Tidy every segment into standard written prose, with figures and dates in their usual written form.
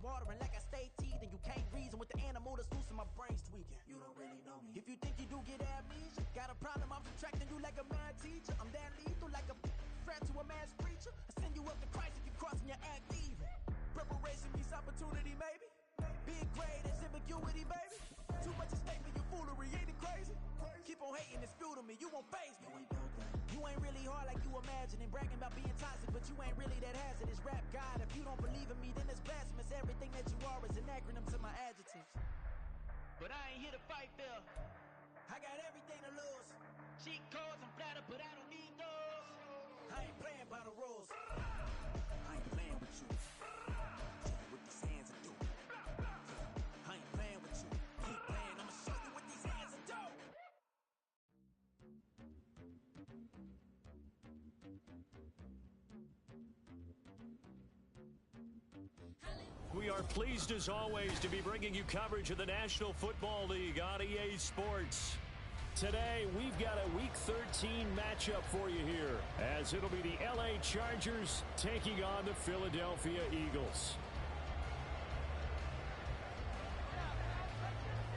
watering like I stay teething. You can't reason with the animal that's loose in my brain's tweaking. You don't really know me. If you think you do get amnesia, got a problem, I'm subtracting you like a mad teacher. I'm that lethal like a threat to a mass preacher. I send you up to Christ if you crossing your act even. Preparation means opportunity, maybe. Big grade is ambiguity, baby. Too much at stake for your foolery, ain't it crazy? Keep on hating, it's fuel to me, you won't phase me. You ain't really hard like you imagining. Bragging about being toxic, but you ain't really that hazardous. Rap God, if you don't believe in me, then it's blasphemous. Everything that you are is an acronym to my adjectives. But I ain't here to fight, Phil. I got everything to lose. Cheat codes and flatter, but I don't need those. I ain't playing by the rules. I ain't playing with you. What these hands are doing. I ain't playing with you. Keep playing, I'ma show you what these hands are doing. We are pleased as always to be bringing you coverage of the National Football League on EA Sports. Today, we've got a Week 13 matchup for you here, as it'll be the LA Chargers taking on the Philadelphia Eagles.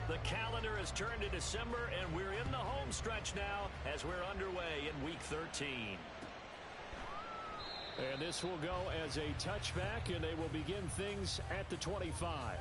The calendar has turned to December, and we're in the home stretch now as we're underway in Week 13. And this will go as a touchback, and they will begin things at the 25.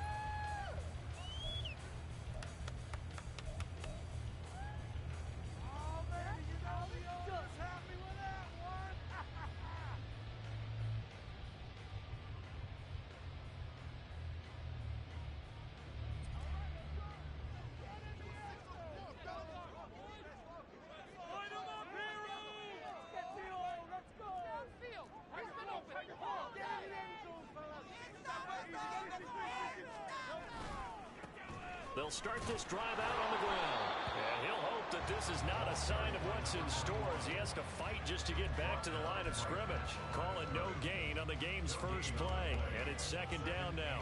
They'll start this drive out on the ground. And he'll hope that this is not a sign of what's in store as he has to fight just to get back to the line of scrimmage. Call it no gain on the game's first play. And it's second down now.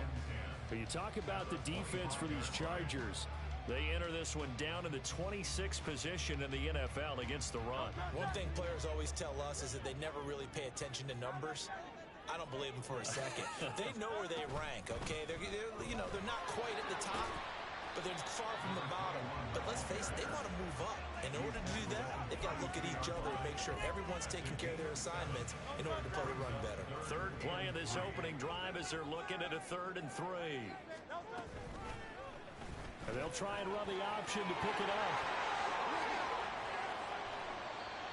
But you talk about the defense for these Chargers. They enter this one down in the 26th position in the NFL against the run. One thing players always tell us is that they never really pay attention to numbers. I don't believe them for a second. They know where they rank, okay? They're not quite at the top, but they're far from the bottom. But let's face it, they want to move up. In order to do that, they've got to look at each other and make sure everyone's taking care of their assignments in order to play the run better. Third play of this opening drive as they're looking at a 3rd and 3. And they'll try and run the option to pick it up.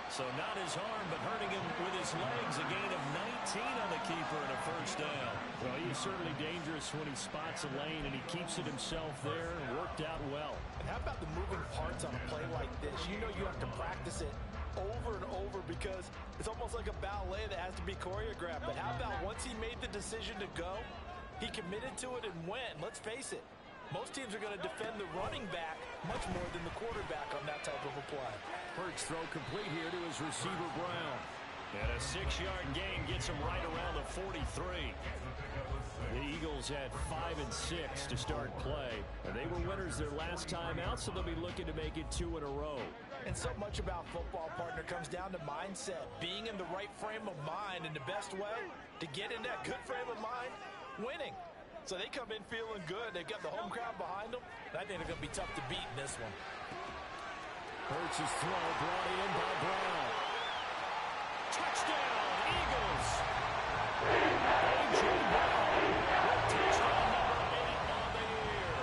So not his arm, but hurting him with his legs. A gain of 19 on the keeper and a first down. Well, he's certainly dangerous when he spots a lane, and he keeps it himself there and worked out well. And how about the moving parts on a play like this? You know you have to practice it over and over because it's almost like a ballet that has to be choreographed. But how about once he made the decision to go, he committed to it and went. Let's face it. Most teams are going to defend the running back much more than the quarterback on that type of a play. Hurts throw complete here to his receiver, Brown. And a 6-yard gain gets him right around the 43. The Eagles had 5 and 6 to start play. And they were winners their last time out, so they'll be looking to make it 2 in a row. And so much about football, partner, comes down to mindset. Being in the right frame of mind, and the best way to get in that good frame of mind, winning. So they come in feeling good. They've got the home crowd behind them. And I think they're going to be tough to beat in this one. Hurts' throw brought in by Brown. Touchdown, Eagles! A.J. Brown with touchdown number 8 on the year.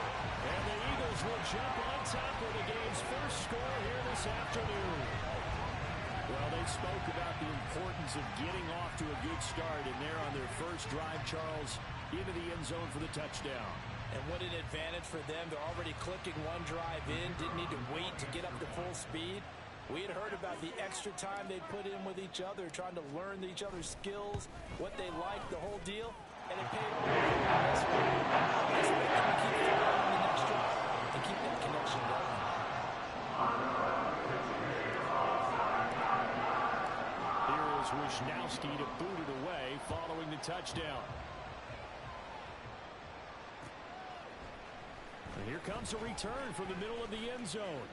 And the Eagles will jump on top with the game's first score here this afternoon. Well, they spoke about the importance of getting off to a good start, and they're on their first drive, Charles, into the end zone for the touchdown. And what an advantage for them. They're already clicking one drive in, didn't need to wait to get up to full speed. We had heard about the extra time they put in with each other, trying to learn each other's skills, what they like, the whole deal, and it paid off. That's why I expect them to keep throwing the next drive and keep that connection going. Here is Wisnowski to boot it away following the touchdown. And here comes a return from the middle of the end zone.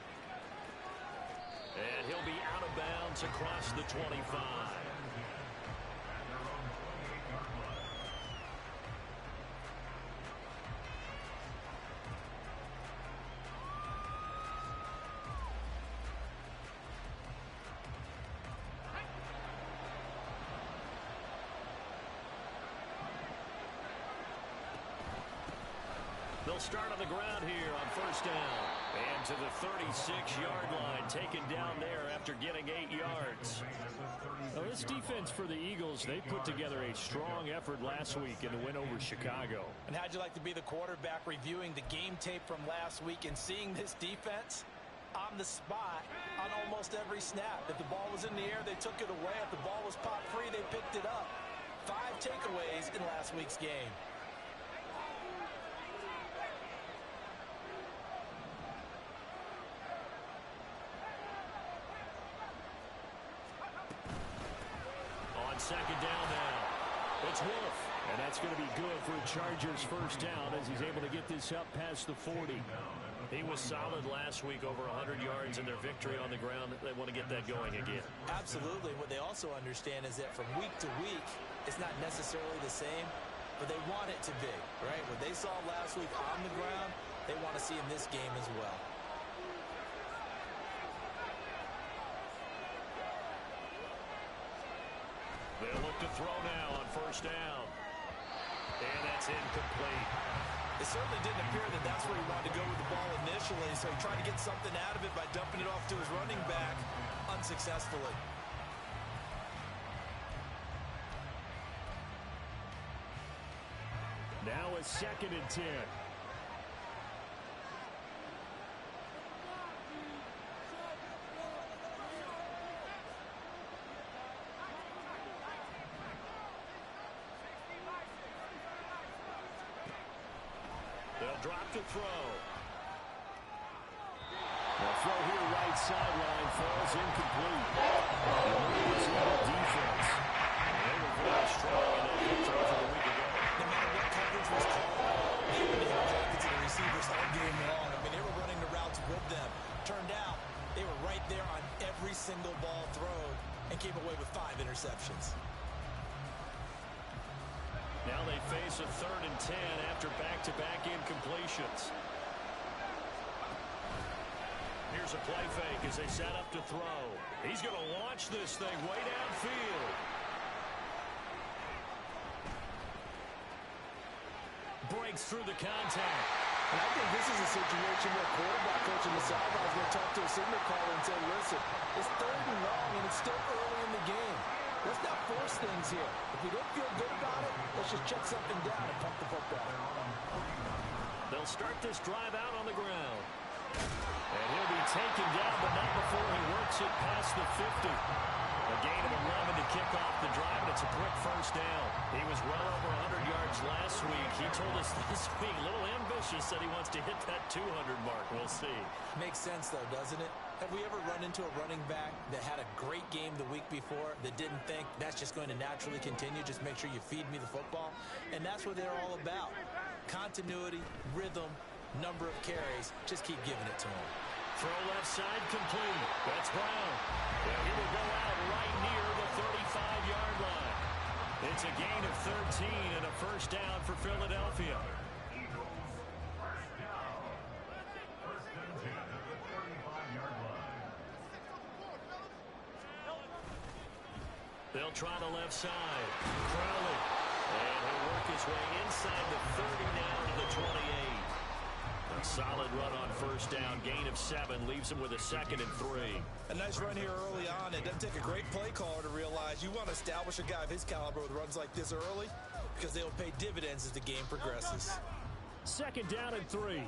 And he'll be out of bounds across the 25. They'll start on the ground here on first down. And to the 36-yard line, taken down there after getting 8 yards. Well, this defense for the Eagles, they put together a strong effort last week in the win over Chicago. And how'd you like to be the quarterback reviewing the game tape from last week and seeing this defense on the spot on almost every snap? If the ball was in the air, they took it away. If the ball was popped free, they picked it up. 5 takeaways in last week's game. On second down now, it's Wolf. And that's going to be good for a Chargers first down as he's able to get this up past the 40. He was solid last week, over 100 yards in their victory on the ground. They want to get that going again. Absolutely. What they also understand is that from week to week, it's not necessarily the same, but they want it to be, right? What they saw last week on the ground, they want to see in this game as well. They'll look to throw now on first down. And that's incomplete. It certainly didn't appear that that's where he wanted to go with the ball initially, so he tried to get something out of it by dumping it off to his running back unsuccessfully. Now a 2nd and 10. They'll drop to throw. The throw here right sideline falls incomplete. It's a defense. They were very strong in that victory from a week ago. No matter what coverage was called, they were hitting targets to the receivers all game long. I mean, they were running the routes with them. Turned out, they were right there on every single ball thrown and came away with 5 interceptions. Now they face a 3rd and 10 after back-to-back incompletions. Here's a play fake as they set up to throw. He's going to launch this thing way downfield. Breaks through the contact. And I think this is a situation where quarterback coach in the sidelines will talk to a signal caller and say, listen, it's 3rd and long and it's still early in the game. Let's not force things here. If we don't feel good about it, let's just check something down and pump the football. They'll start this drive out on the ground. And he'll be taken down, but not before he works it past the 50. A gain of 11 to kick off the drive, and it's a quick first down. He was well over 100 yards last week. He told us this week, a little ambitious, said he wants to hit that 200 mark. We'll see. Makes sense, though, doesn't it? Have we ever run into a running back that had a great game the week before that didn't think that's just going to naturally continue? Just make sure you feed me the football. And that's what they're all about. Continuity, rhythm, number of carries. Just keep giving it to him. Throw left side complete. That's Brown. Well, he will go out right near the 35-yard line. It's a gain of 13 and a first down for Philadelphia. They'll try the left side. Crowley. And he'll work his way inside the 30 now to the 28. A solid run on first down. Gain of 7 leaves him with a 2nd and 3. A nice run here early on. It doesn't take a great play caller to realize you want to establish a guy of his caliber with runs like this early because they'll pay dividends as the game progresses. 2nd down and 3.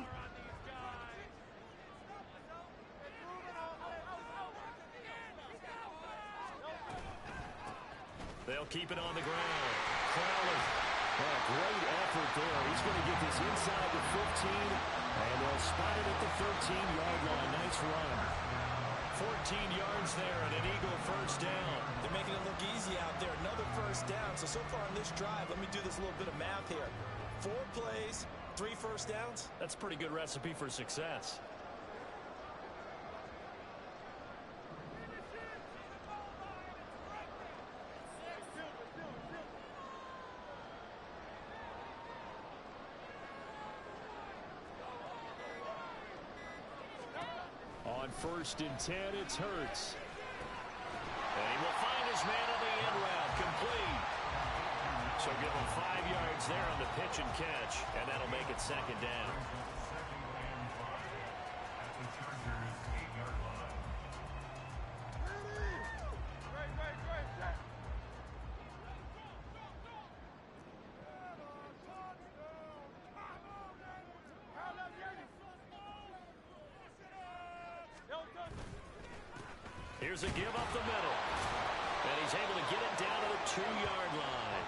They'll keep it on the ground. Crowley. Oh, great effort there. He's going to get this inside the 15, and they'll spot it at the 13-yard line. Nice run. 14 yards there and an Eagle first down. They're making it look easy out there. Another first down. So far on this drive, let me do this little bit of math here. 4 plays, 3 first downs. That's a pretty good recipe for success. On 1st and 10, it's Hurts. And he will find his man on the end route. Complete. So give him 5 yards there on the pitch and catch, and that'll make it second down. Here's a give up the middle. And he's able to get it down to the 2-yard line.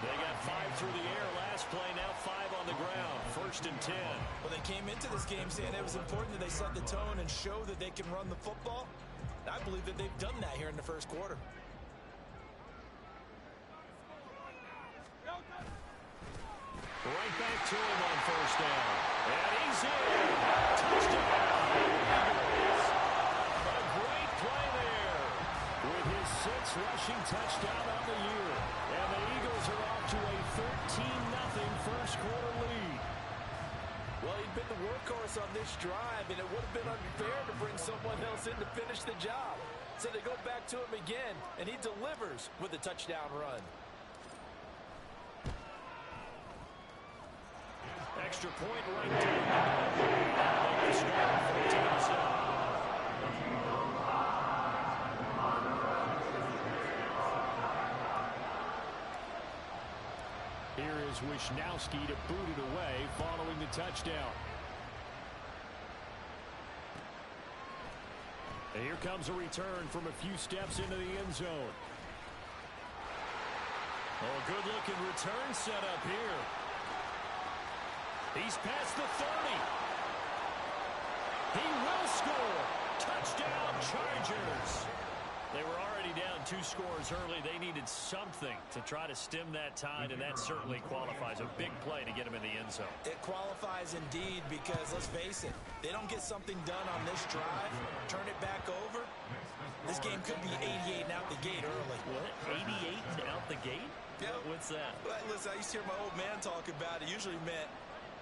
They got 5 through the air last play, now 5 on the ground. 1st and 10. Well, they came into this game saying it was important that they set the tone and show that they can run the football. I believe that they've done that here in the first quarter. Right back to him on 1st down. And he's in. Touchdown. A great play there with his 6th rushing touchdown on the year. And the Eagles are off to a 13-0 first quarter lead. Well, he'd been the workhorse on this drive, and it would have been unfair to bring someone else in to finish the job. So they go back to him again, and he delivers with a touchdown run. Extra point right down. Make the score 14-7. Here is Wisnowski to boot it away following the touchdown. And here comes a return from a few steps into the end zone. Oh, good-looking return set up here. He's past the 30. He will score. Touchdown, Chargers. They were already down 2 scores early. They needed something to try to stem that tide, and that certainly qualifies. A big play to get him in the end zone. It qualifies indeed because, let's face it, they don't get something done on this drive, turn it back over, this game could be 88 and out the gate early. What? 88 and out the gate? Yeah. What's that? Well, listen, I used to hear my old man talk about it. Usually meant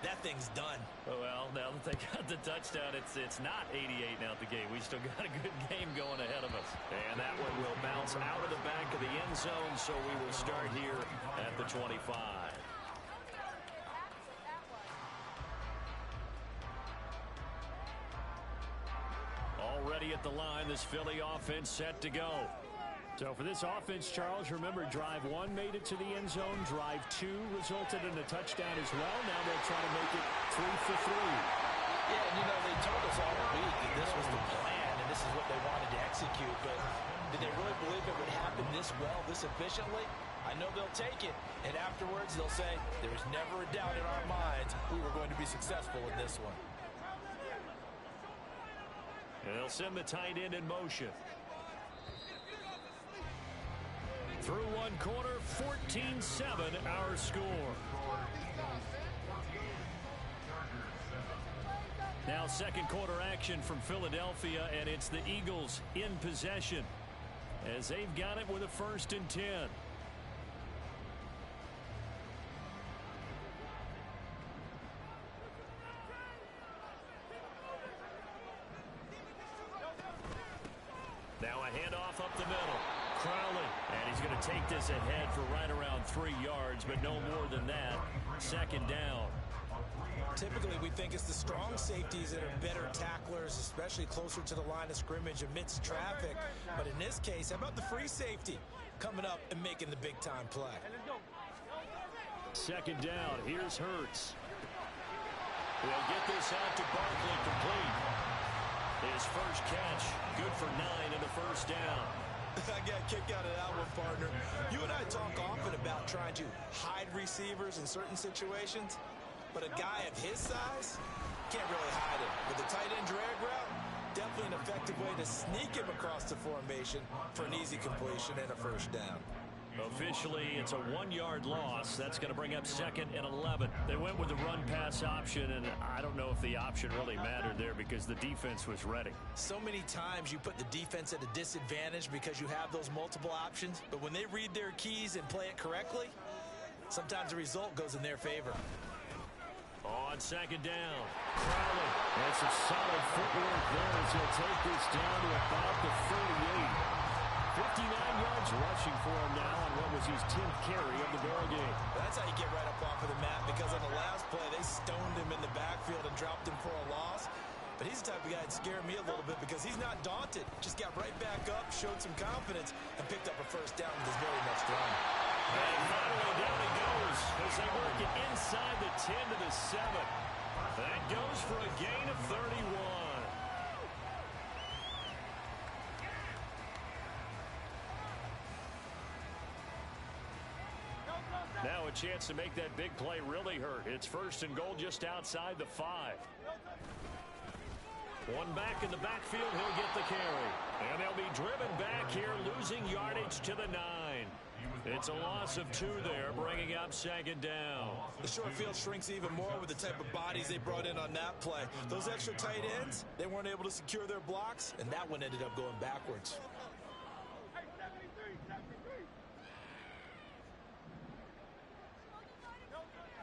that thing's done. Well, now that they got the touchdown, it's not 88 and out the gate. We still got a good game going ahead of us. And that one will bounce out of the back of the end zone, so we will start here at the 25. Already at the line, this Philly offense set to go. So for this offense, Charles, remember, drive 1 made it to the end zone. Drive 2 resulted in a touchdown as well. Now they'll try to make it 3 for 3. Yeah, and they told us all week that this was the plan and this is what they wanted to execute. But did they really believe it would happen this well, this efficiently? I know they'll take it, and afterwards they'll say, there was never a doubt in our minds we were going to be successful in this one. And they'll send the tight end in motion. Through 1 quarter, 14-7 our score. Now second quarter action from Philadelphia, and it's the Eagles in possession as they've got it with a 1st and 10. Now a handoff up the middle. Crowley, and he's going to take this ahead for right around 3 yards, but no more than that. 2nd down. Typically, we think it's the strong safeties that are better tacklers, especially closer to the line of scrimmage amidst traffic. But in this case, how about the free safety coming up and making the big-time play? 2nd down. Here's Hurts. They'll get this out to Barkley complete. His first catch, good for 9 in the 1st down. I got a kick out of that one, partner. You and I talk often about trying to hide receivers in certain situations, but a guy of his size can't really hide him. With the tight end drag route, definitely an effective way to sneak him across the formation for an easy completion and a 1st down. Officially, it's a 1-yard loss. That's going to bring up 2nd and 11. They went with the run-pass option, and I don't know if the option really mattered there because the defense was ready. So many times you put the defense at a disadvantage because you have those multiple options, but when they read their keys and play it correctly, sometimes the result goes in their favor. On 2nd down, Crowley. That's some solid footwork there as he'll take this down to about the 38. 59 yards rushing for him now on what was his 10th carry of the ball game. That's how you get right up off of the mat, because on the last play, they stoned him in the backfield and dropped him for a loss. But he's the type of guy that scared me a little bit because he's not daunted. Just got right back up, showed some confidence, and picked up a first down with his very next run. And finally down he goes as they work it inside the 10 to the 7. That goes for a gain of 31. Now a chance to make that big play really hurt. It's first and goal just outside the 5. One back in the backfield, he'll get the carry. And they'll be driven back here, losing yardage to the 9. It's a loss of 2 there, bringing up second down. The short field shrinks even more with the type of bodies they brought in on that play. Those extra tight ends, they weren't able to secure their blocks, and that one ended up going backwards.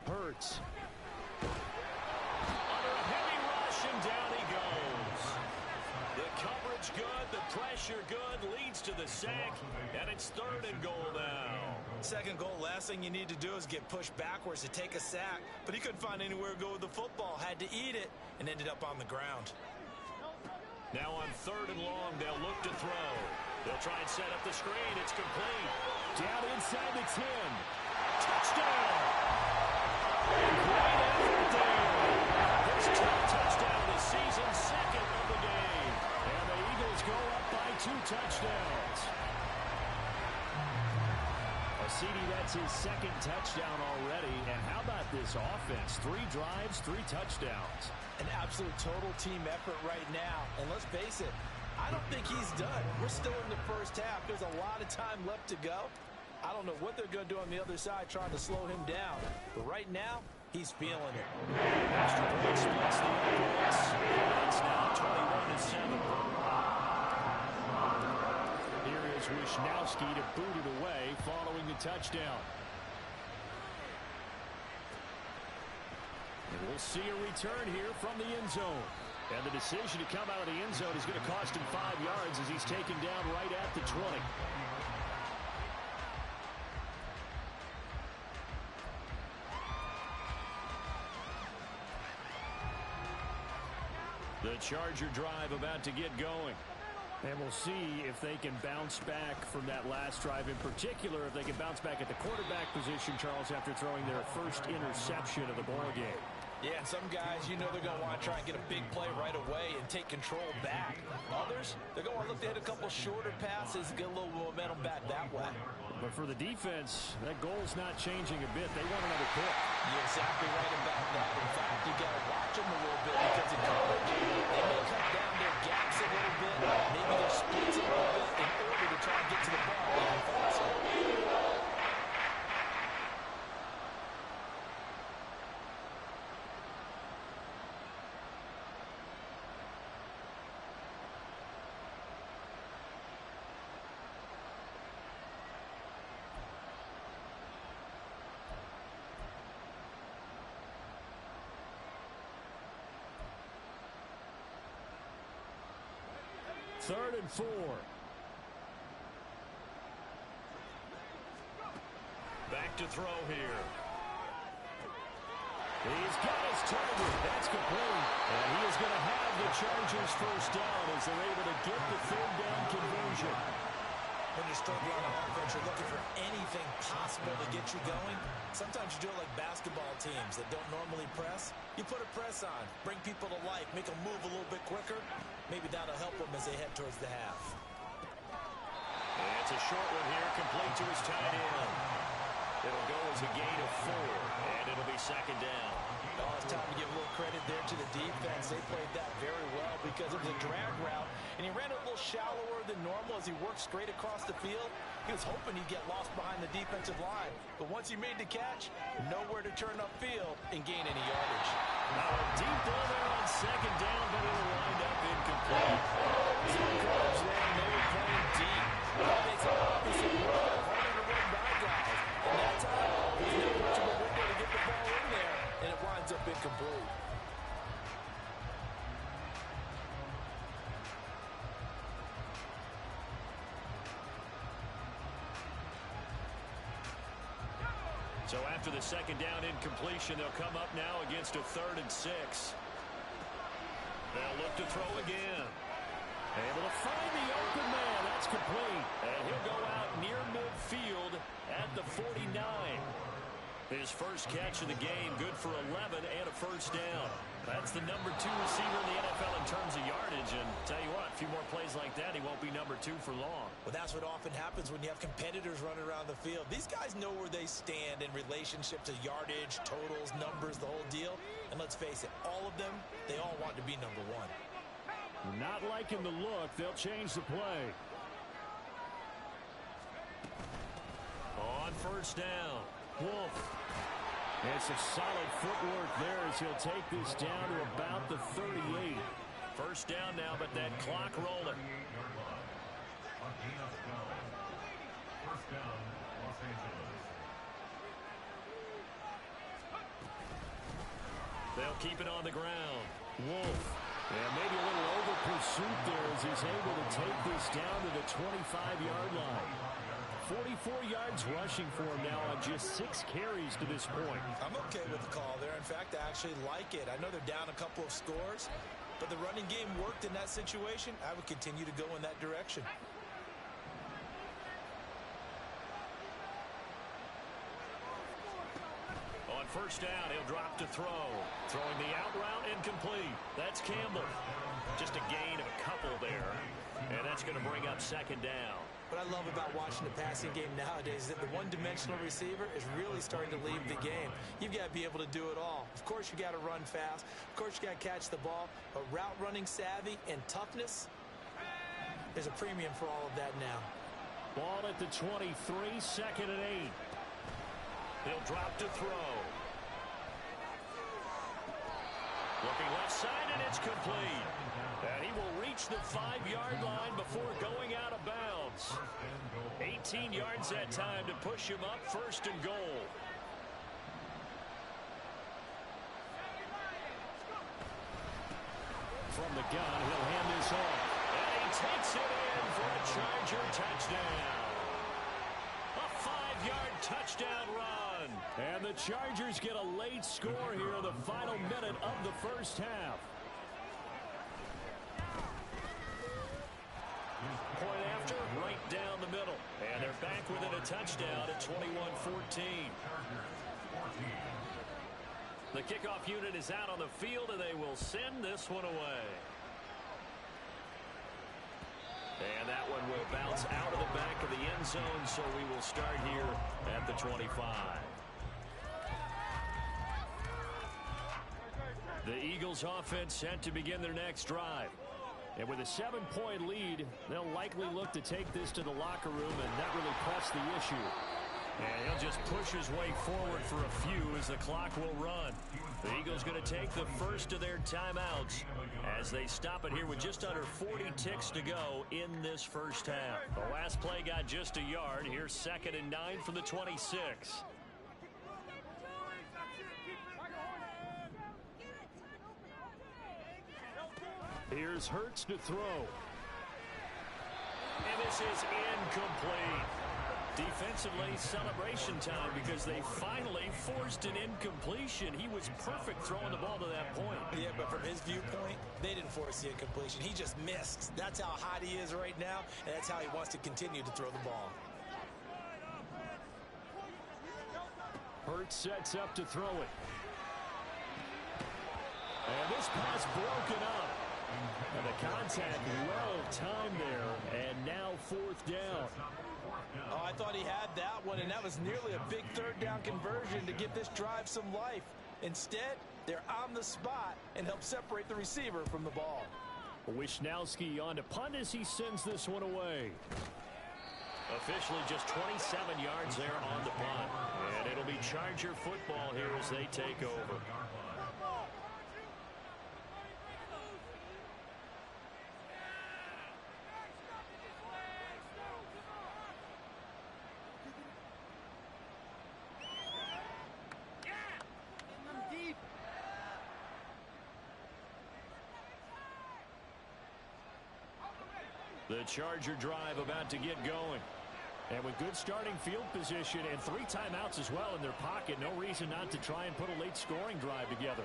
Hurts. Under a heavy rush, and down he goes. The coverage good, the pressure good, leads to the sack, and it's third and goal now. Second goal, last thing you need to do is get pushed backwards to take a sack, but he couldn't find anywhere to go with the football, had to eat it, and ended up on the ground. Now on third and long, they'll look to throw. They'll try and set up the screen. It's complete. Down inside the 10. Touchdown! Great effort there. His 10th touchdown of the season, second of the game. And the Eagles go up by 2 touchdowns. CD, that's his second touchdown already. And how about this offense? 3 drives, 3 touchdowns. An absolute total team effort right now. And let's face it, I don't think he's done. We're still in the first half. There's a lot of time left to go. I don't know what they're going to do on the other side trying to slow him down. But right now, he's feeling it. Extra point splits the offense. It's now 21-7. Here is Wishnowski to boot it away following the touchdown. And we'll see a return here from the end zone. And the decision to come out of the end zone is going to cost him 5 yards as he's taken down right at the 20. The Charger drive about to get going. And we'll see if they can bounce back from that last drive. In particular, if they can bounce back at the quarterback position, Charles, after throwing their first interception of the ball game. Yeah, and some guys, you know they're going to want to try and get a big play right away and take control back. Others, they're going to look to hit a couple shorter passes and get a little momentum back that way. But for the defense, that goal's not changing a bit. They want another pick. You're exactly right about that. In fact, you got to watch them a little bit because in coverage, they may cut down their gaps a little bit, maybe their splits a little bit in order to try and get to the ball even faster. Third and 4. Back to throw here. He's got his target. That's complete. And he is going to have the Chargers first down as they're able to get the third down conversion. When you're struggling on offense, you're looking for anything possible to get you going. Sometimes you do it like basketball teams that don't normally press. You put a press on, bring people to life, make them move a little bit quicker. Maybe that'll help them as they head towards the half. And it's a short one here, complete to his tight end. It'll go as a gain of 4, and it'll be second down. Oh, it's time to give a little credit there to the defense. They played that very well because it was a drag route, and he ran a little shallower than normal as he worked straight across the field. He was hoping he'd get lost behind the defensive line, but once he made the catch, nowhere to turn upfield and gain any yardage. Now a deep ball there on second down, but it'll wind up incomplete. Some coverage there, and they were playing deep. That makes it obviously harder to run by guys. And that time, there's not much of a window to get the ball in there, and it winds up incomplete. So after the second down incompletion, they'll come up now against a 3rd and 6. They'll look to throw again. Able to find the open man. That's complete. And he'll go out near midfield at the 49. His first catch of the game, good for 11 and a first down. That's the number 2 receiver in the NFL in terms of yardage. And tell you what, a few more plays like that, he won't be number 2 for long. Well, that's what often happens when you have competitors running around the field. These guys know where they stand in relationship to yardage, totals, numbers, the whole deal. And let's face it, all of them, they all want to be number 1. Not liking the look. They'll change the play. On first down, Wolf. It's a solid footwork there as he'll take this down to about the 38. First down now, but that clock rolling. They'll keep it on the ground. Wolf. And maybe a little over pursuit there as he's able to take this down to the 25-yard line. 44 yards rushing for him now on just 6 carries to this point. I'm okay with the call there. In fact, I actually like it. I know they're down a couple of scores, but the running game worked in that situation. I would continue to go in that direction. On first down, he'll drop to throw. Throwing the out route incomplete. That's Campbell. Just a gain of a couple there. And that's going to bring up second down. What I love about watching the passing game nowadays is that the one-dimensional receiver is really starting to leave the game. You've got to be able to do it all. Of course, you got to run fast. Of course, you got to catch the ball. But route running savvy and toughness, there's a premium for all of that now. Ball at the 23, 2nd and 8. He'll drop to throw. Looking left side, and it's complete. And he will reach the 5-yard line before going out of bounds. 18 yards that time to push him up, 1st and goal. From the gun, he'll hand this off. And he takes it in for a Charger touchdown. A 5-yard touchdown run. And the Chargers get a late score here in the final minute of the first half. Point after, right down the middle. And they're back within a touchdown at 21-14. The kickoff unit is out on the field, and they will send this one away. And that one will bounce out of the back of the end zone, so we will start here at the 25. The Eagles offense set to begin their next drive. And with a 7-point lead, they'll likely look to take this to the locker room and not really press the issue. And he'll just push his way forward for a few as the clock will run. The Eagles going to take the first of their timeouts as they stop it here with just under 40 ticks to go in this first half. The last play got just a yard. Here's 2nd and 9 from the 26. Here's Hurts to throw. And this is incomplete. Defensively, celebration time because they finally forced an incompletion. He was perfect throwing the ball to that point. Yeah, but from his viewpoint, they didn't force the incompletion. He just missed. That's how hot he is right now, and that's how he wants to continue to throw the ball. Hurts sets up to throw it. And this pass broken up. And the contact well timed there, and now 4th down. Oh, I thought he had that one, and that was nearly a big 3rd down conversion to give this drive some life. Instead, they're on the spot and help separate the receiver from the ball. Wishnowski on to punt as he sends this one away. Officially just 27 yards there on the punt. And it'll be Charger football here as they take over. The Charger drive about to get going. And with good starting field position and 3 timeouts as well in their pocket, no reason not to try and put a late scoring drive together.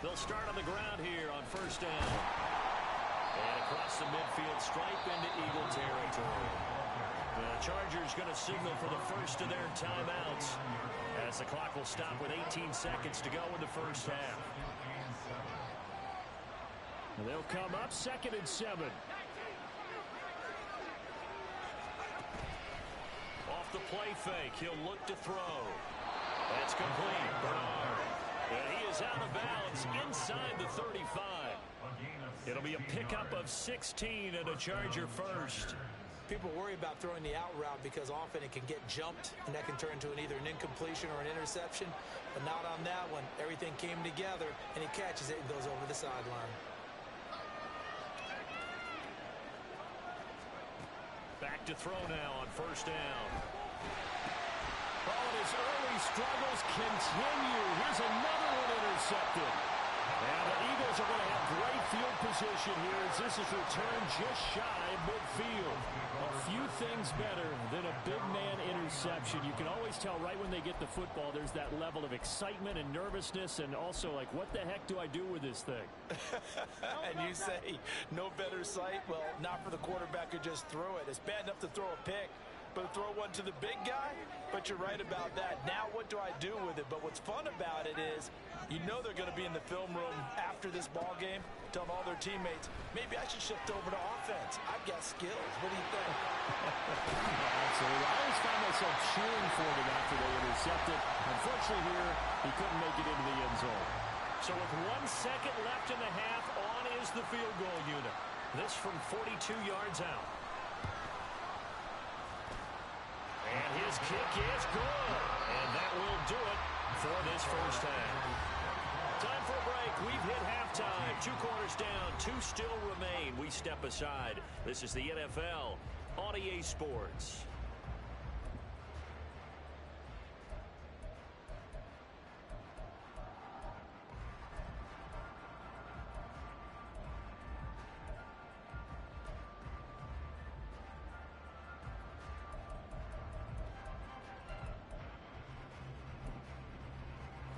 They'll start on the ground here on first down. And across the midfield stripe into Eagle territory. The Chargers going to signal for the first of their timeouts as the clock will stop with 18 seconds to go in the first half. And they'll come up 2nd and 7. Off the play fake, he'll look to throw. That's complete. Bernard. And he is out of bounds inside the 35. It'll be a pickup of 16 and a Charger first. People worry about throwing the out route because often it can get jumped, and that can turn into either an incompletion or an interception. But not on that one. Everything came together, and he catches it and goes over the sideline. Back to throw now on first down. Oh, and his early struggles continue. Here's another one intercepted. And the Eagles are going to have great field position here as this is returned just shy of midfield. A few things better than a big man interception. You can always tell right when they get the football, there's that level of excitement and nervousness and also like, what the heck do I do with this thing? And you say, no better sight? Well, not for the quarterback who just threw it. It's bad enough to throw a pick, but throw one to the big guy? But you're right about that. Now what do I do with it? But what's fun about it is you know they're going to be in the film room after this ball game, telling all their teammates, maybe I should shift over to offense. I've got skills. What do you think? Absolutely. I always found myself cheering for them after they intercepted. Unfortunately here, he couldn't make it into the end zone. So with 1 second left in the half, on is the field goal unit. This from 42 yards out. And his kick is good. And that will do it for this first half. Time for a break. We've hit halftime. 2 quarters down. 2 still remain. We step aside. This is the NFL on EA Sports.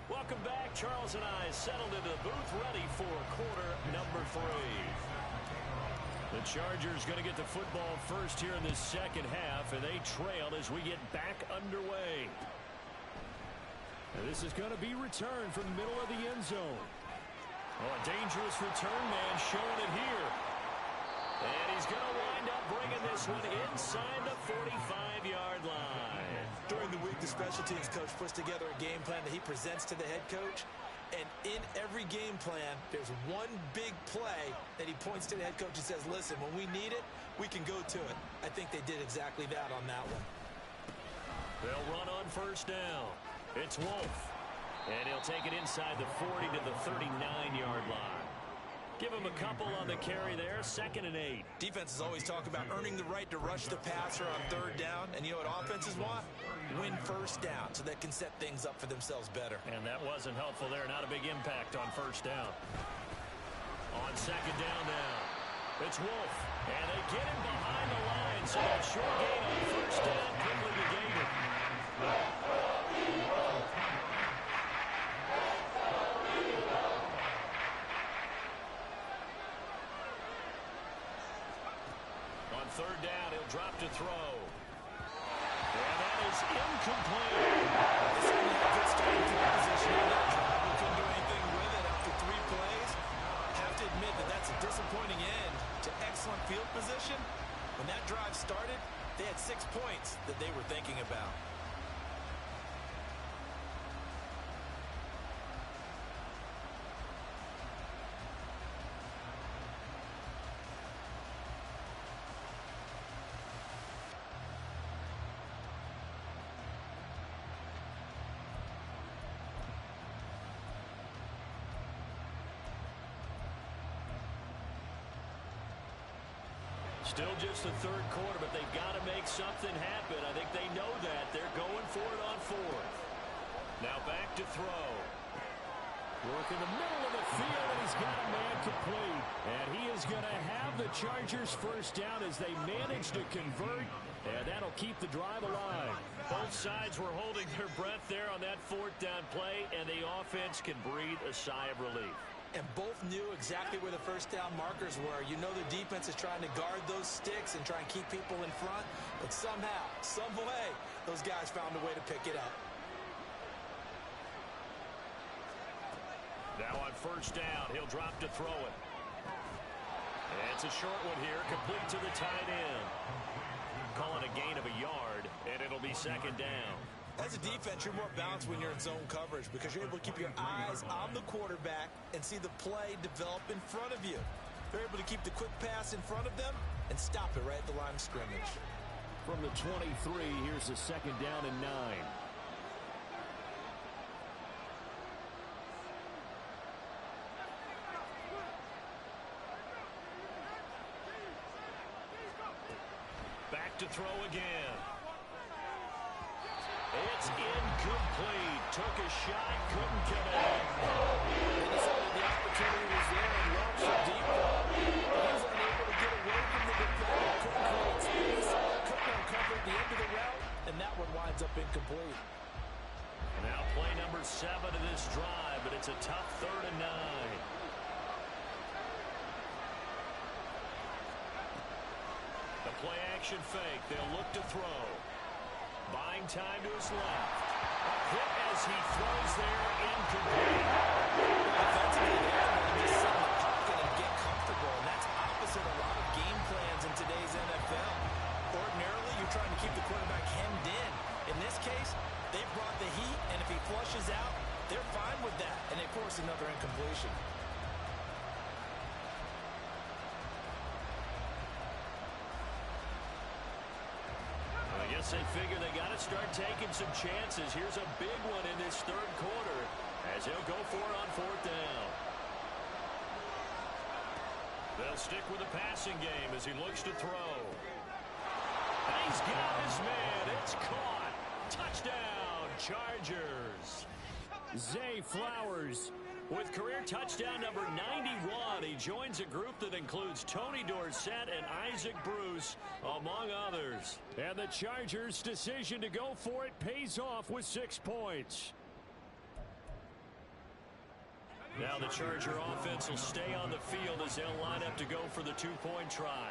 Welcome back. Charles and I settled into the booth ready for quarter number 3. The Chargers going to get the football first here in this second half, and they trail as we get back underway. And this is going to be returned from the middle of the end zone. Oh, a dangerous return man showing it here. And he's going to wind up bringing this one inside the 45-yard line. During the week, the special teams coach puts together a game plan that he presents to the head coach. And in every game plan, there's one big play that he points to the head coach and says, listen, when we need it, we can go to it. I think they did exactly that on that one. They'll run on first down. It's Wolf. And he'll take it inside the 40 to the 39-yard line. Give him a couple on the carry there, 2nd and 8. Defenses always talk about earning the right to rush the passer on 3rd down. And you know what offenses want? Win first down so they can set things up for themselves better. And that wasn't helpful there. Not a big impact on first down. On 2nd down now, it's Wolf. And they get him behind the line, so that short gain on first down quickly negated. On 3rd down, he'll drop to throw. And that is incomplete. This is a good starting field position on that drive. We couldn't do anything with it after 3 plays. Have to admit that that's a disappointing end to excellent field position. When that drive started, they had 6 points that they were thinking about. Still just the 3rd quarter, but they've got to make something happen. I think they know that. They're going for it on 4th. Now back to throw. Work in the middle of the field, and he's got a man complete. And he is going to have the Chargers first down as they manage to convert, and that'll keep the drive alive. Both sides were holding their breath there on that fourth down play, and the offense can breathe a sigh of relief. And both knew exactly where the first down markers were. You know the defense is trying to guard those sticks and try and keep people in front, but somehow, some way, those guys found a way to pick it up. Now on first down, he'll drop to throw it. And it's a short one here, complete to the tight end. Calling a gain of a yard, and it'll be second down. As a defense, you're more balanced when you're in zone coverage because you're able to keep your eyes on the quarterback and see the play develop in front of you. They're able to keep the quick pass in front of them and stop it right at the line of scrimmage. From the 23, here's a second down and 9. Back to throw again. It's incomplete. Took a shot, couldn't connect. They decided the opportunity was there and launched a deep ball. He was unable to get away from the defender. Couldn't create space. Couldn't uncover at the end of the route. And that one winds up incomplete. Now play number 7 of this drive, but it's a tough 3rd and 9. The play action fake. They'll look to throw. Buying time to his left. A hit as he throws there, incomplete. Offensively, they have to just sit in the pocket and get comfortable, and that's opposite a lot of game plans in today's NFL. Ordinarily, you're trying to keep the quarterback hemmed in. In this case, they brought the heat, and if he flushes out, they're fine with that, and they force another incompletion. I guess they figure they got to start taking some chances. Here's a big one in this 3rd quarter as he'll go for it on 4th down. They'll stick with the passing game as he looks to throw. And he's got his man. It's caught. Touchdown, Chargers. Zay Flowers with career touchdown number 91. He joins a group that includes Tony Dorsett and Isaac Bruce, among others. And the Chargers' decision to go for it pays off with 6 points. Now the Charger offense will stay on the field as they'll line up to go for the 2-point try.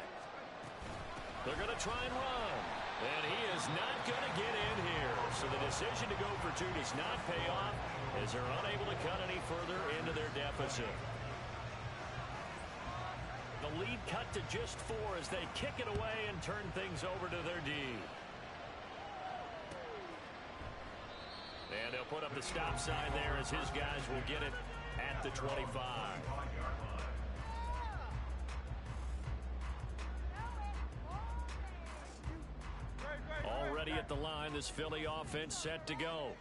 They're going to try and run. And he is not going to get in here. So the decision to go for 2 does not pay off as they're unable to cut any further into their deficit. The lead cut to just 4 as they kick it away and turn things over to their D. And they'll put up the stop sign there as his guys will get it at the 25. Already at the line, this Philly offense set to go.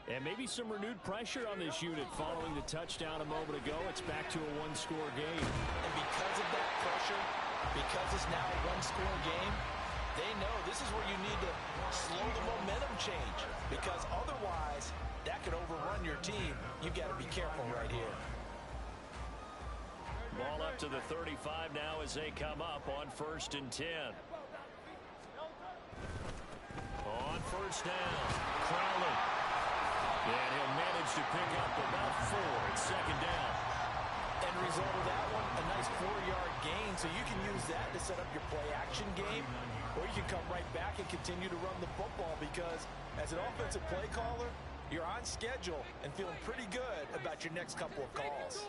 And maybe some renewed pressure on this unit following the touchdown a moment ago. It's back to a 1-score game. And because of that pressure, because it's now a 1-score game, they know this is where you need to slow the momentum change. Because otherwise, that could overrun your team. You've got to be careful right here. Ball up to the 35 now as they come up on 1st and 10. On 1st down, Crowley. And he'll manage to pick up about 4. It's 2nd down. End result of that one, a nice 4-yard gain. So you can use that to set up your play-action game, or you can come right back and continue to run the football because as an offensive play caller, you're on schedule and feeling pretty good about your next couple of calls.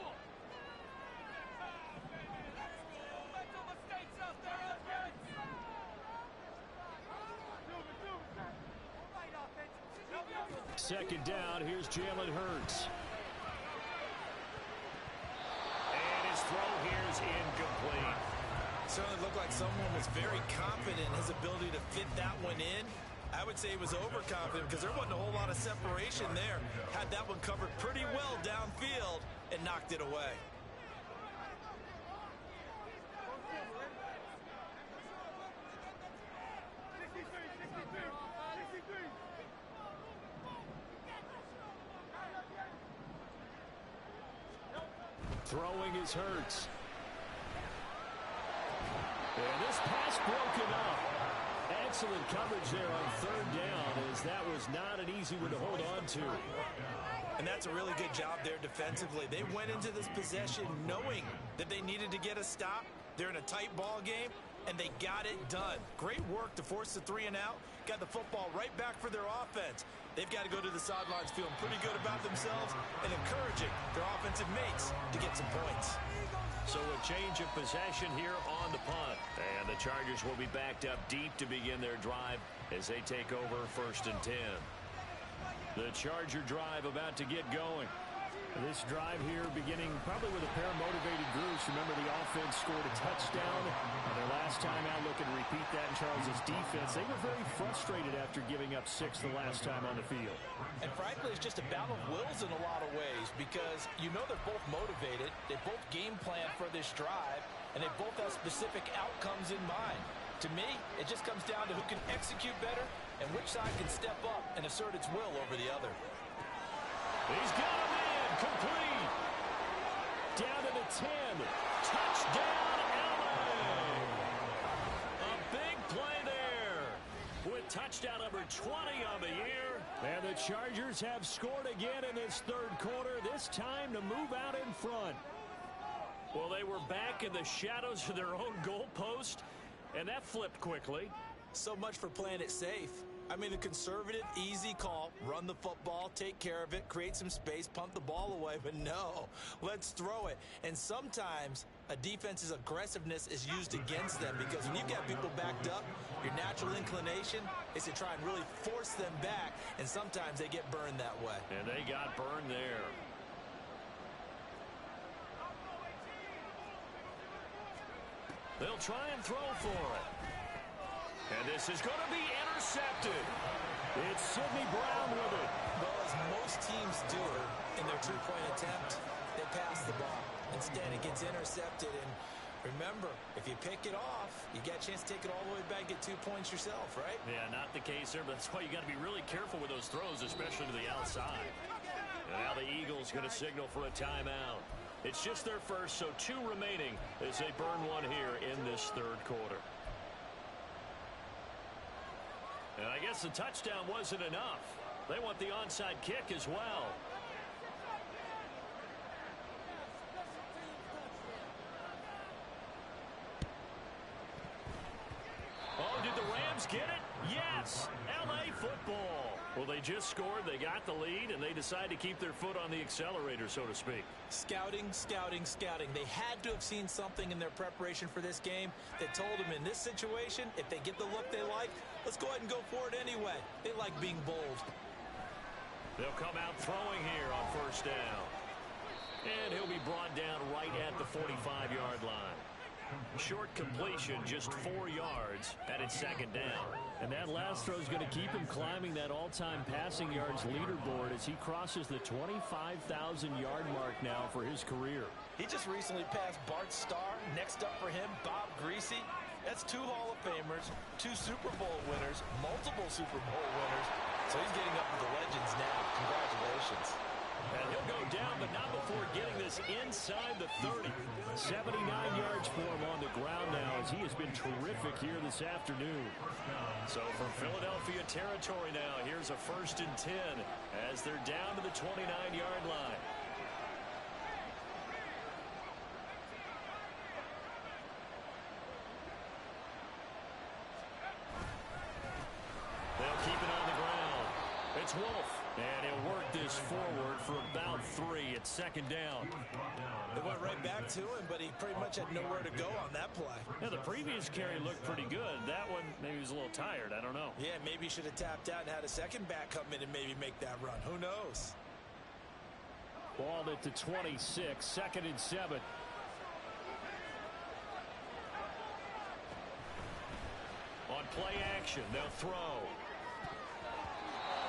Second down, here's Jalen Hurts. And his throw here is incomplete. Certainly looked like someone was very confident in his ability to fit that one in. I would say he was overconfident because there wasn't a whole lot of separation there. Had that one covered pretty well downfield and knocked it away. Throwing is Hurts. And this pass broken up. Excellent coverage there on third down, as that was not an easy one to hold on to. And that's a really good job there defensively. They went into this possession knowing that they needed to get a stop. They're in a tight ball game, and they got it done. Great work to force the 3 and out. Got the football right back for their offense. They've got to go to the sidelines feeling pretty good about themselves and encouraging their offensive mates to get some points. So a change of possession here on the punt. And the Chargers will be backed up deep to begin their drive as they take over 1st and 10. The Charger drive about to get going. This drive here beginning probably with a pair of motivated groups. Remember, the offense scored a touchdown their last time out. Looking to repeat that in Charles' defense. They were very frustrated after giving up 6 the last time on the field. And frankly, it's just a battle of wills in a lot of ways, because you know they're both motivated. They both game plan for this drive, and they both have specific outcomes in mind. To me, it just comes down to who can execute better and which side can step up and assert its will over the other. He's got him in. Complete. Down to the 10. Touchdown, LA. A big play there with touchdown number 20 on the year. And the Chargers have scored again in this third quarter, this time to move out in front. Well, they were back in the shadows of their own goalpost, and that flipped quickly. So much for playing it safe. I mean, the conservative, easy call, run the football, take care of it, create some space, punt the ball away. But no, let's throw it. And sometimes a defense's aggressiveness is used against them, because when you've got people backed up, your natural inclination is to try and really force them back, and sometimes they get burned that way. And they got burned there. They'll try and throw for it. And this is going to be intercepted. It's Sidney Brown with it. Well, as most teams do in their two-point attempt, they pass the ball. Instead, it gets intercepted. And remember, if you pick it off, you get a chance to take it all the way back, get 2 points yourself, right? Yeah, not the case there, but that's why you got to be really careful with those throws, especially to the outside. And now the Eagles going to signal for a timeout. It's just their first, so 2 remaining as they burn one here in this third quarter. And I guess the touchdown wasn't enough. They want the onside kick as well. Oh, did the Rams get it? Yes! LA football. Well, they just scored, they got the lead, and they decide to keep their foot on the accelerator, so to speak. Scouting, scouting, scouting. They had to have seen something in their preparation for this game that told them in this situation, if they get the look they like, let's go ahead and go for it anyway. They like being bold. They'll come out throwing here on first down. And he'll be brought down right at the 45-yard line. Short completion, just 4 yards, and it's second down. And that last throw is going to keep him climbing that all-time passing yards leaderboard as he crosses the 25,000-yard mark now for his career. He just recently passed Bart Starr. Next up for him, Bob Greasy. That's 2 Hall of Famers, 2 Super Bowl winners, multiple Super Bowl winners. So he's getting up with the legends now. Congratulations. And he'll go down, but not before getting this inside the 30. 79 yards for him on the ground now, as he has been terrific here this afternoon. So from Philadelphia territory now, here's a 1st and 10 as they're down to the 29-yard line. They'll keep it on the ground. It's Wolf. And he'll work this forward for about 3 at second down. They went right back to him, but he pretty much had nowhere to go on that play. Yeah, the previous carry looked pretty good. That one, maybe he was a little tired. I don't know. Yeah, maybe he should have tapped out and had a second back come in and maybe make that run. Who knows? Ball at the 26, 2nd and 7. On play action, they'll throw.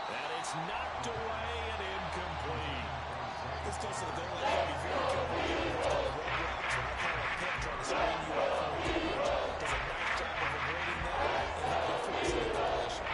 And it's knocked away and incomplete. This goes to the goal line. Be very careful here. It's called a run route. So I call a pick trying to screen you out from coverage. Does a nice job of avoiding that and helping force the completion.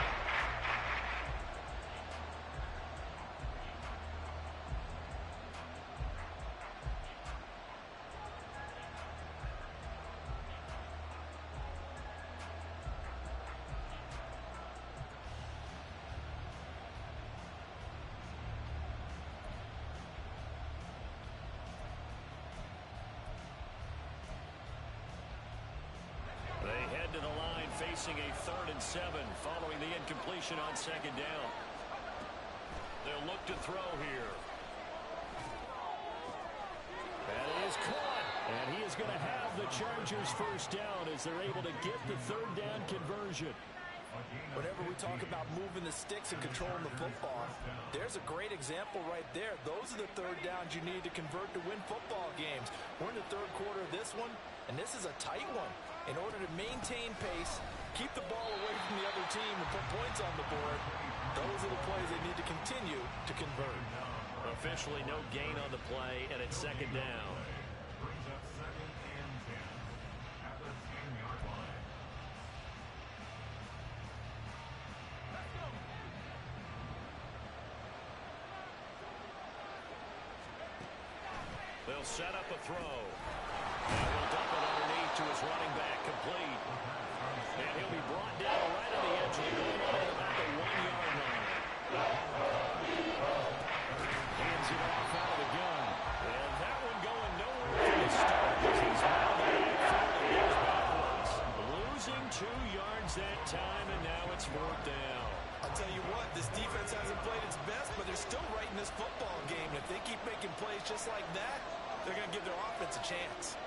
facing a 3rd and 7 following the incompletion on 2nd down. They'll look to throw here. That is caught. And he is going to have the Chargers first down as they're able to get the 3rd down conversion. Whenever we talk about moving the sticks and controlling the football, there's a great example right there. Those are the 3rd downs you need to convert to win football games. We're in the 3rd quarter of this one, and this is a tight one. In order to maintain pace, keep the ball away from the other team, and put points on the board, those are the plays they need to continue to convert. Officially no gain on the play, and it's 2nd down. They'll set up a throw. And he'll dump it underneath to his running back, complete. And he'll be brought down right on the edge of the goal line at about the 1-yard line. Hands it off out of the gun. And that one going nowhere from the start as he's out of the backfield and goes backwards. Losing 2 yards that time, and now it's 4th down. I'll tell you what, this defense hasn't played its best, but they're still right in this football game. And if they keep making plays just like that, they're going to give their offense a chance.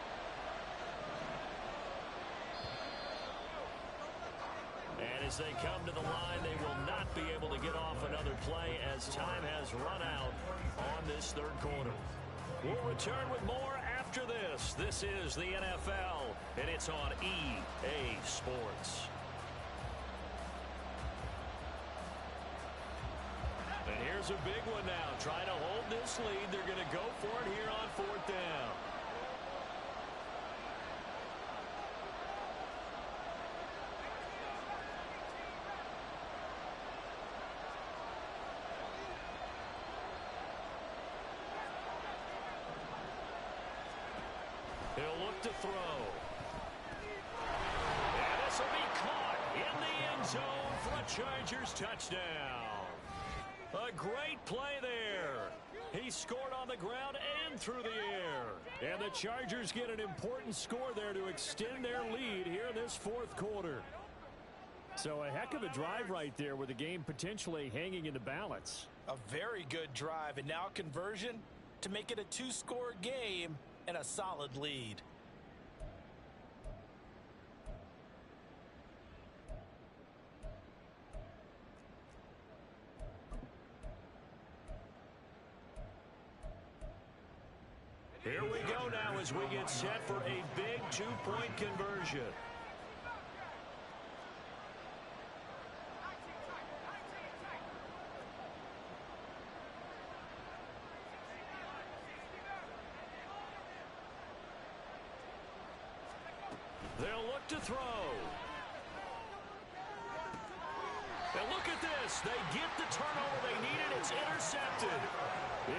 And as they come to the line, they will not be able to get off another play as time has run out on this 3rd quarter. We'll return with more after this. This is the NFL, and it's on EA Sports. And here's a big one now. Trying to hold this lead. They're going to go for it here on 4th down. He'll look to throw. And this will be caught in the end zone for a Chargers touchdown. A great play there. He scored on the ground and through the air. And the Chargers get an important score there to extend their lead here in this 4th quarter. So a heck of a drive right there with the game potentially hanging in the balance. A very good drive, and now conversion to make it a 2-score game and a solid lead. Here we go now as we get set for a big 2-point conversion. They'll look to throw. And look at this. They get the turnover they needed. It's intercepted.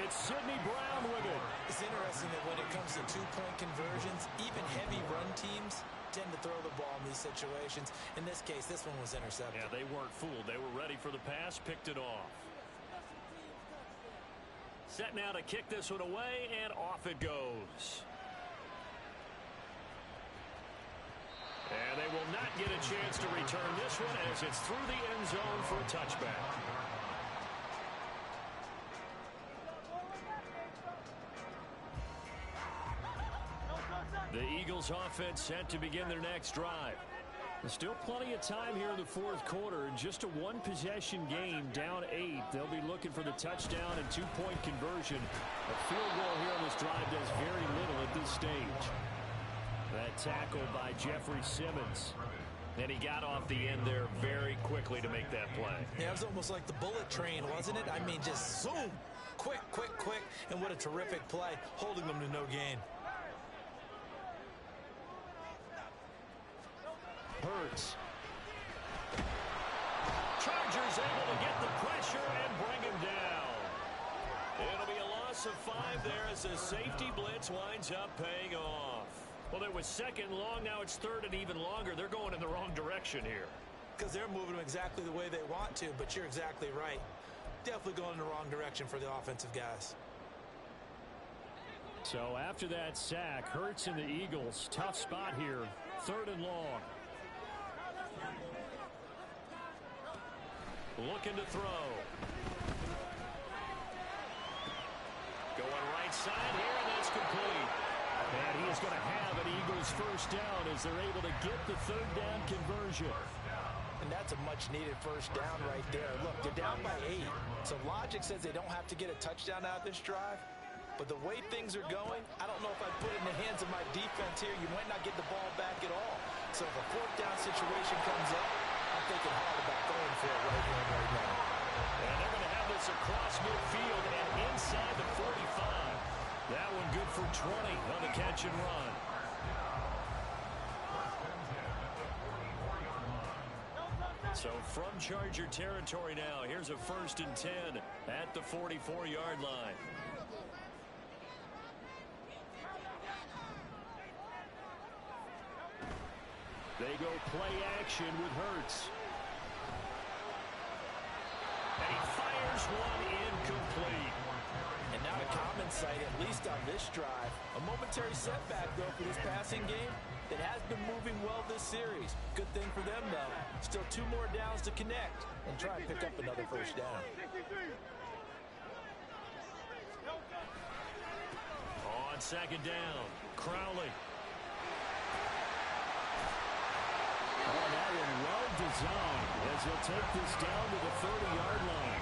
It's Sidney Brown with it. It's interesting that when it comes to 2-point conversions, even heavy run teams tend to throw the ball in these situations. In this case, this one was intercepted. Yeah, they weren't fooled. They were ready for the pass, picked it off. Set now to kick this one away, and off it goes. And they will not get a chance to return this one as it's through the end zone for a touchback. The Eagles offense set to begin their next drive. There's still plenty of time here in the 4th quarter. In just a 1-possession game, down 8. They'll be looking for the touchdown and 2-point conversion. A field goal here on this drive does very little at this stage. That tackle by Jeffrey Simmons. And he got off the end there very quickly to make that play. Yeah, it was almost like the bullet train, wasn't it? I mean, just zoom. Quick, quick, quick. And what a terrific play, holding them to no gain. Hurts. Chargers able to get the pressure and bring him down. It'll be a loss of 5 there as the safety blitz winds up paying off. Well, it was 2nd and long. Now it's 3rd and even longer. They're going in the wrong direction here. Because they're moving them exactly the way they want to, but you're exactly right. Definitely going in the wrong direction for the offensive guys. So after that sack, Hurts and the Eagles, tough spot here. 3rd and long. looking to throw. Going right side here, and that's complete. And he is going to have an Eagles first down as they're able to get the third down conversion. And that's a much-needed first down right there. Look, they're down by 8. So logic says they don't have to get a touchdown out of this drive. But the way things are going, I don't know if I'd put it in the hands of my defense here. You might not get the ball back at all. So if a fourth down situation comes up, I'm thinking hard about going for it right here and right now. And they're going to have this across midfield and inside the 45. That one good for 20 on the catch and run. So from Charger territory now, here's a 1st and 10 at the 44-yard line. They go play action with Hurts. And he fires one incomplete. And now a common sight, at least on this drive. A momentary setback, though, for this passing game that has been moving well this series. Good thing for them, though. Still 2 more downs to connect and try and pick up another first down. On 2nd down, Crowley. Oh, that one well designed as he'll take this down to the 30-yard line.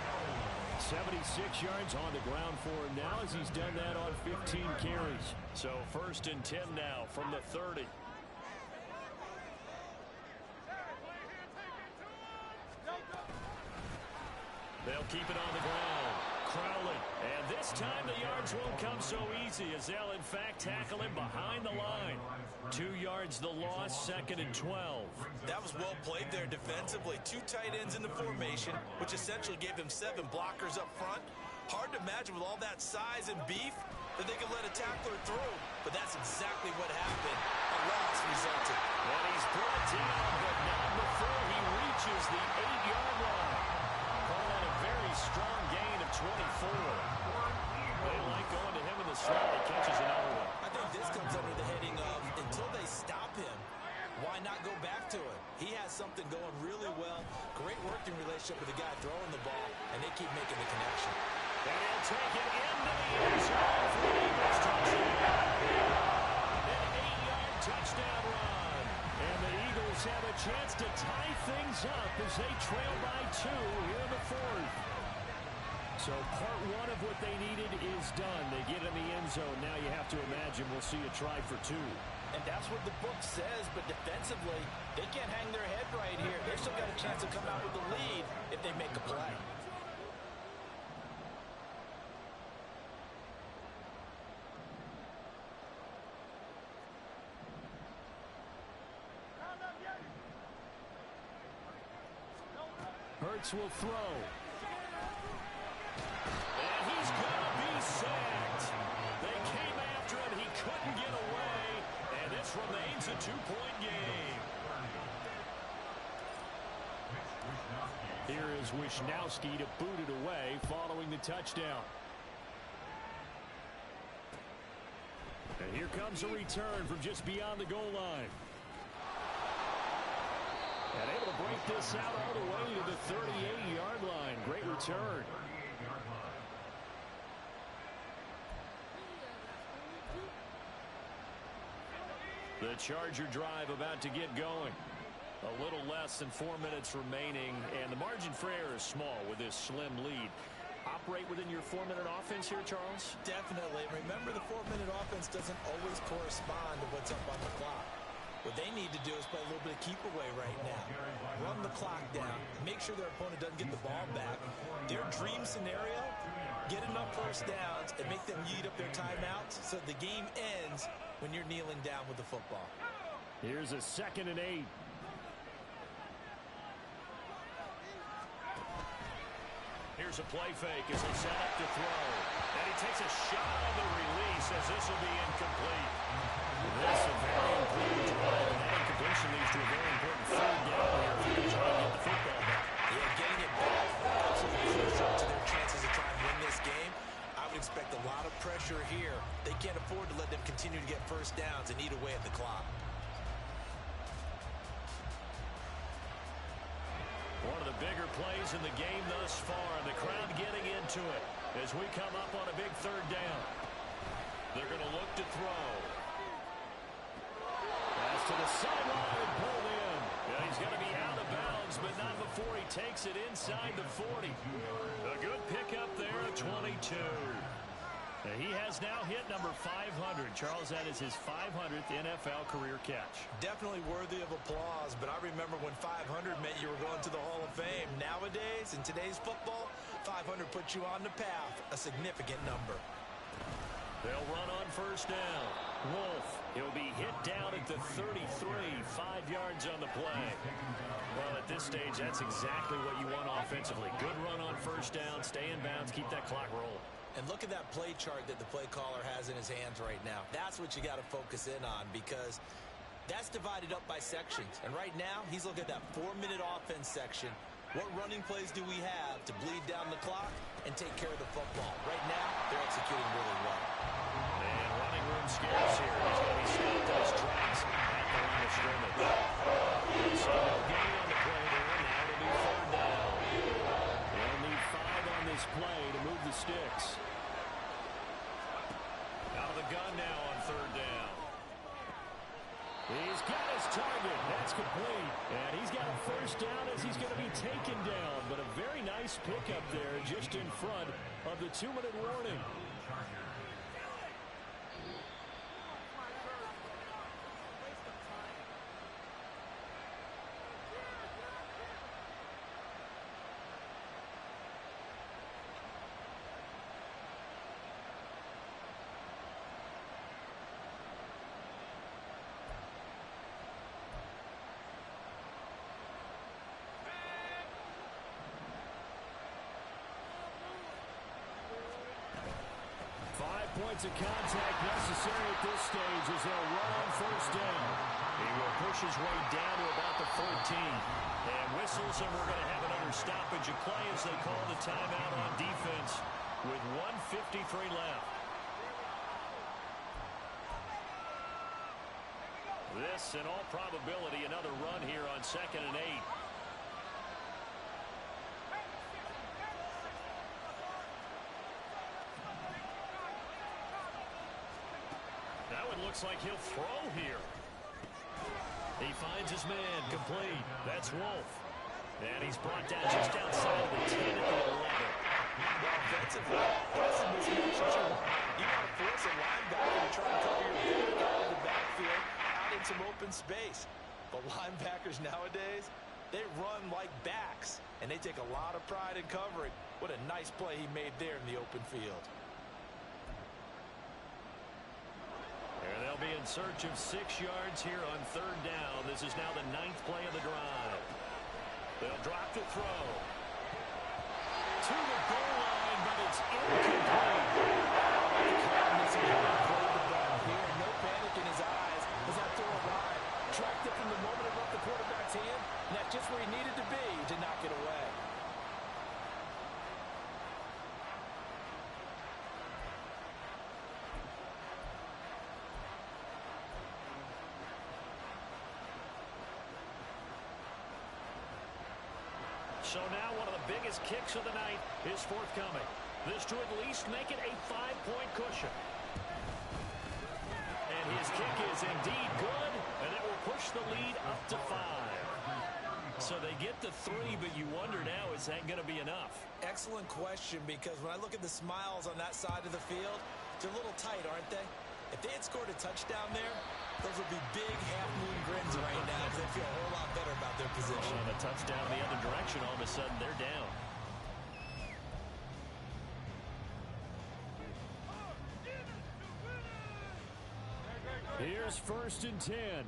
76 yards on the ground for him now as he's done that on 15 carries. So 1st and 10 now from the 30. They'll keep it on the ground. Crowley. And this time the yards won't come so easy as they'll in fact tackle him behind the line. 2 yards the loss, 2nd and 12. That was well played there defensively. 2 tight ends in the formation, which essentially gave him 7 blockers up front. Hard to imagine with all that size and beef that they could let a tackler through. But that's exactly what happened. A loss resulted. And he's brought down, but not before he reaches the 8-yard line. Call that a very strong gain of 24. They like going to him in the slot. He catches another one. I think this comes under the heading of until they stop him, why not go back to it? He has something going really well. Great working relationship with the guy throwing the ball, and they keep making the connection. And he'll take it into the end zone for the Eagles touchdown. An 8-yard touchdown run. And the Eagles have a chance to tie things up as they trail by 2 here in the 4th. So part 1 of what they needed is done. They get in the end zone. Now you have to imagine we'll see a try for 2. And that's what the book says, but defensively, they can't hang their head right here. They've still got a chance to come out with the lead if they make a play. Hurts will throw. And he's going to be sacked. They came after him. He couldn't get away. And this remains a 2-point game. Here is Wisnowski to boot it away following the touchdown. And here comes a return from just beyond the goal line. And able to break this out all the way to the 38-yard line. Great return. The Charger drive about to get going. A little less than 4 minutes remaining, and the margin for error is small with this slim lead. Operate within your 4-minute offense here, Charles? Definitely. Remember, the 4-minute offense doesn't always correspond to what's up on the clock. What they need to do is play a little bit of keep away right now. Run the clock down. Make sure their opponent doesn't get the ball back. Their dream scenario, get enough first downs and make them eat up their timeouts so the game ends when you're kneeling down with the football. Here's a 2nd and 8. Here's a play fake as they set up to throw. And he takes a shot on the release as this will be incomplete. This is a very important drive, and that incompletion leads to a very important 3rd down here if you try to get the football back. Yeah, getting it back absolutely crucial to their chances of trying to win this game. I would expect a lot of pressure here. They can't afford to let them continue to get first downs and eat away at the clock. One of the bigger plays in the game thus far, and the crowd getting into it as we come up on a big third down. They're going to look to throw. Pass to the sideline, pulled in. Yeah, he's going to be out of bounds, but not before he takes it inside the 40. A good pickup there at 22. He has now hit number 500. Charles, that is his 500th NFL career catch. Definitely worthy of applause, but I remember when 500 meant you were going to the Hall of Fame. Nowadays, in today's football, 500 puts you on the path, a significant number. They'll run on first down. Wolf, he'll be hit down at the 33, 5 yards on the play. Well, at this stage, that's exactly what you want offensively. Good run on first down, stay in bounds, keep that clock rolling. And look at that play chart that the play caller has in his hands right now. That's what you got to focus in on, because that's divided up by sections. And right now, he's looking at that 4-minute offense section. What running plays do we have to bleed down the clock and take care of the football? Right now, they're executing really well. And running room scarce here. He's going to be stopped in his tracks at the line of scrimmage. So no gain on the play there. Now it'll be third down. They'll need 5 on this play to move the sticks. Out of the gun now on third down. He's got his target. That's complete. And he's got a first down as he's going to be taken down. But a very nice pickup there just in front of the 2-minute warning. Points of contact necessary at this stage as they'll run on first down. He will push his way down to about the 14. And whistles, and we're going to have another stoppage of play as they call the timeout on defense with 1:53 left. This, in all probability, another run here on 2nd and 8. Looks like he'll throw here. He finds his man, complete. That's Wolf. And he's brought down just outside of the 10 at the 11. Well, offensively, that's a mismatch that you want. You want to force a linebacker to try and cover your back out of the backfield, out in some open space. But linebackers nowadays, they run like backs, and they take a lot of pride in covering. What a nice play he made there in the open field. And they'll be in search of 6 yards here on third down. This is now the 9th play of the drive. They'll drop the throw. To the goal line, but it's incomplete. No panic in his eyes as that throw arrived. Tracked it from the moment it left the quarterback's hand, and that's just where he needed to be to knock it away. So now one of the biggest kicks of the night is forthcoming. This to at least make it a 5-point cushion. And his kick is indeed good, and it will push the lead up to 5. So they get the 3, but you wonder now, is that going to be enough? Excellent question, because when I look at the smiles on that side of the field, they're a little tight, aren't they? If they had scored a touchdown there, those would be big half-moon grins right now because they feel a whole lot better about their position. On a touchdown the other direction, all of a sudden they're down. Here's 1st and 10.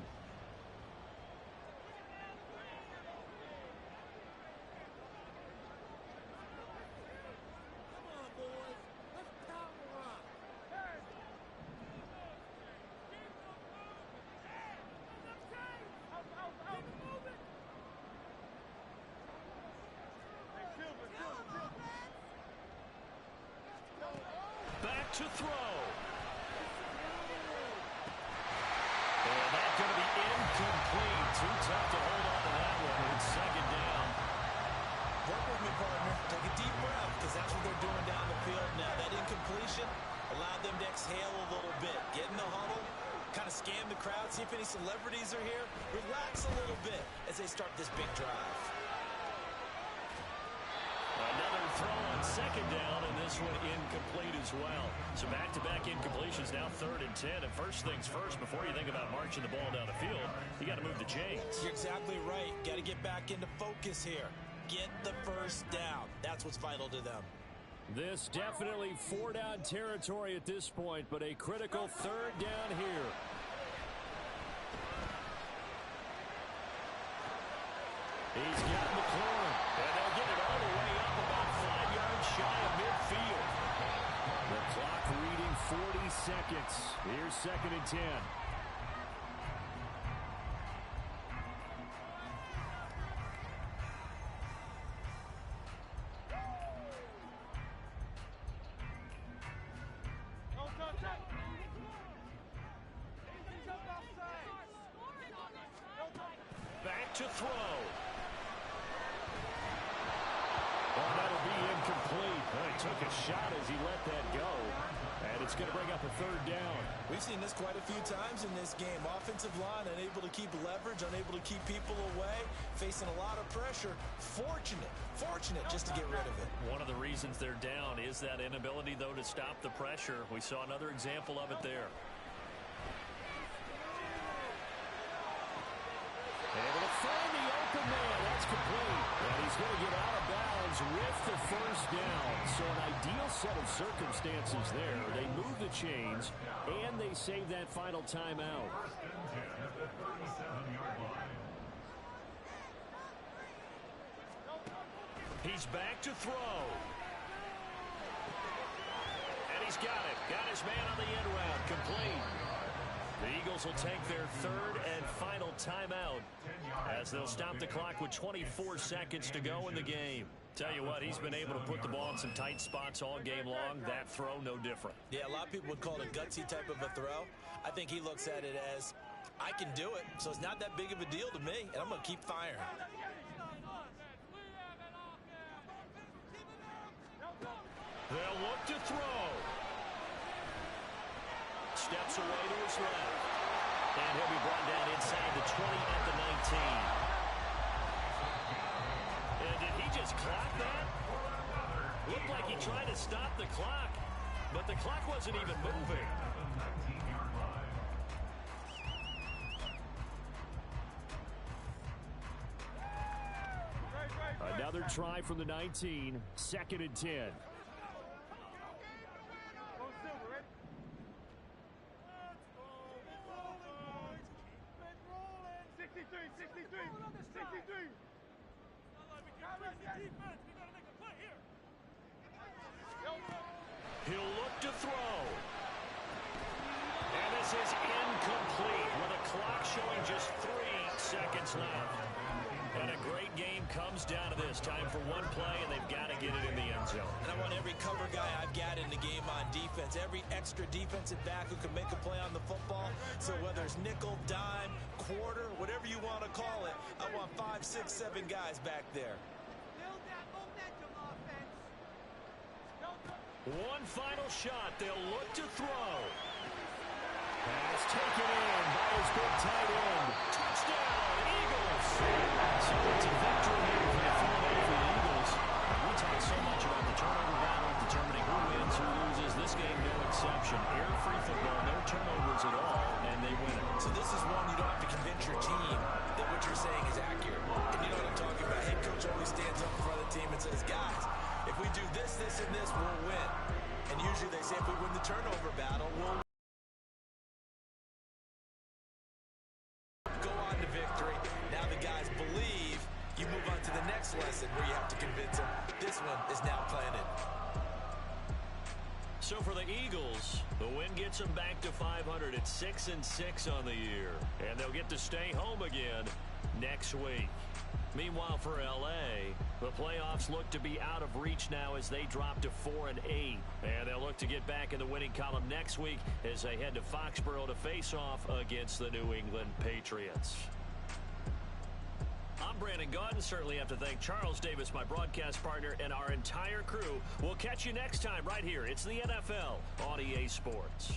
To throw. And that's going to be incomplete. Too tough to hold on to that one. It's 2nd down. Work with me, partner. Take a deep breath, because that's what they're doing down the field now. That incompletion allowed them to exhale a little bit. Get in the huddle, kind of scan the crowd, see if any celebrities are here. Relax a little bit as they start this big drive. Another throw on second down, and this one incomplete as well. So back-to-back incompletions, now 3rd and 10. And first things first, before you think about marching the ball down the field, you got to move the chains. You're exactly right. Got to get back into focus here. Get the first down. That's what's vital to them. This definitely 4-down territory at this point, but a critical 3rd down here. He's got McLaurin, and they'll get it all the way up about 5 yards shy of midfield. The clock reading 40 seconds. Here's 2nd and 10. Back to throw. Oh, that'll be incomplete. He took a shot as he let that go. And it's going to bring up a 3rd down. We've seen this quite a few times in this game. Offensive line unable to keep leverage, unable to keep people away, facing a lot of pressure. Fortunate just to get rid of it. One of the reasons they're down is that inability, though, to stop the pressure. We saw another example of it there. Able to find the open man. That's complete. And he's going to get out of bounds with the first down. So an ideal set of circumstances there. They move the chains, and they save that final timeout. He's back to throw. And he's got it. Got his man on the end round. Complete. The Eagles will take their 3rd and final timeout as they'll stop the clock with 24 seconds to go in the game. Tell you what, he's been able to put the ball in some tight spots all game long. That throw, no different. Yeah, a lot of people would call it a gutsy type of a throw. I think he looks at it as, I can do it, so it's not that big of a deal to me, and I'm going to keep firing. They'll look to throw. Steps away to his left. And he'll be brought down inside the 20 at the 19. And did he just clock that? Looked like he tried to stop the clock, but the clock wasn't even moving. Another try from the 19. 2nd and 10. 63. He'll look to throw. And this is incomplete with a clock showing just 3 seconds left. And a great game comes down to this. Time for one play, and they've got to get it in the end zone. And I want every cover guy I've got in the game on defense, every extra defensive back who can make a play on the football. So whether it's nickel, dime, quarter, whatever you want to call it, I want 5, 6, 7 guys back there. Build that momentum offense. One final shot. They'll look to throw. Pass taken in by his big tight end. Touchdown, Eagles. So it's a victory here for the Philadelphia Eagles. We talk so much about the turnover battle, determining who wins, who loses. This game, no exception. Error-free football, no turnovers at all, and they win it. So this is one you don't have to convince your team that what you're saying is accurate. And you know what I'm talking about. Head coach always stands up in front of the team and says, guys, if we do this, this, and this, we'll win. And usually they say if we win the turnover battle, we'll go on to victory. Now the guys believe. You move on to the next lesson where you have to convince them. This one is now planted. So for the Eagles, the win gets them back to 500 at 6-6 on the year. And they'll get to stay home again next week. Meanwhile, for L.A., the playoffs look to be out of reach now as they drop to 4-8. And they'll look to get back in the winning column next week as they head to Foxborough to face off against the New England Patriots. I'm Brandon Gaudin. Certainly have to thank Charles Davis, my broadcast partner, and our entire crew. We'll catch you next time right here. It's the NFL on EA Sports.